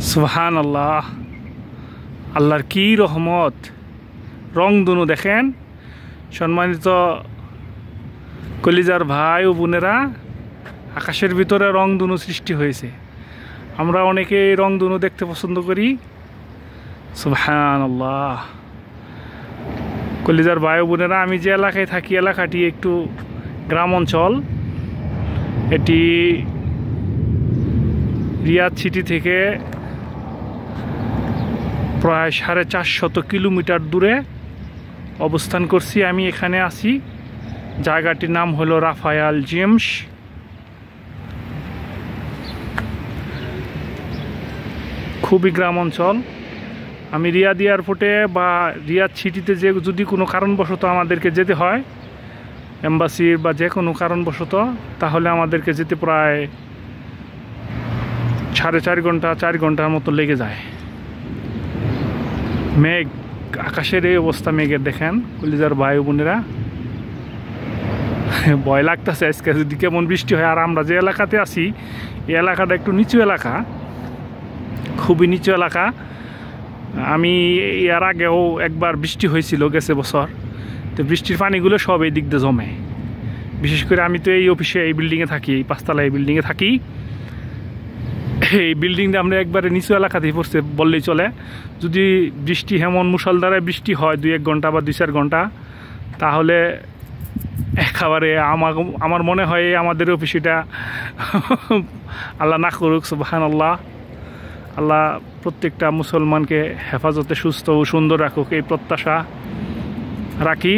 সুবহানাল্লাহ, আল্লাহর কি রহমত। রংধনু দেখেন সম্মানিত কলিজার ভাই ও বোনেরা, আকাশের ভিতরে রংধনু সৃষ্টি হয়েছে। আমরা অনেকে এই রংধনু দেখতে পছন্দ করি। সুবহানাল্লাহ, কলিজার ভাই ও বোনেরা, আমি যে এলাকায় থাকি এলাকাটি একটু গ্রাম অঞ্চল। এটি রিয়াদ সিটি থেকে প্রায় 450 কিলোমিটার দূরে অবস্থান করছি। আমি এখানে আছি, জায়গাটির নাম হলো রাফায়াল জেমস। খুবই গ্রাম অঞ্চল। আমি রিয়াদ এয়ারপোর্টে বা রিয়াদ সিটিতে যদি কোনো কারণবশত আমাদেরকে যেতে হয়, এম্বাসির বা যে কোনো কারণবশত, তাহলে আমাদেরকে যেতে প্রায় 4.5 ঘন্টা 4 ঘন্টার মতো লেগে যায়। মেঘ, আকাশের এই অবস্থা মেঘের দেখেন কলিজার ভাই বোনেরা, ভয় লাগতেছে আজকে যদি কেমন বৃষ্টি হয়। আর আমরা যে এলাকাতে আছি এই এলাকাটা একটু নিচু এলাকা, খুবই নিচু এলাকা। আমি এর আগেও একবার বৃষ্টি হয়েছিল গেছে বছর, তো বৃষ্টির পানিগুলো সব এই দিক দিয়ে জমে। বিশেষ করে আমি তো এই অফিসে এই বিল্ডিংয়ে থাকি, এই 5তলা এই বিল্ডিংয়ে থাকি। এই বিল্ডিংটা আমরা একবারে নিচু এলাকাতেই পড়ছে বললেই চলে। যদি বৃষ্টি এমন মুষলধারে বৃষ্টি হয় 2-1 ঘন্টা বা 2-4 ঘন্টা, তাহলে একেবারে আমার মনে হয় আমাদের অফিসটা আল্লাহ না করুক, সুবহানাল্লাহ, আল্লাহ প্রত্যেকটা মুসলমানকে হেফাজতে সুস্থ ও সুন্দর রাখুক, এই প্রত্যাশা রাখি।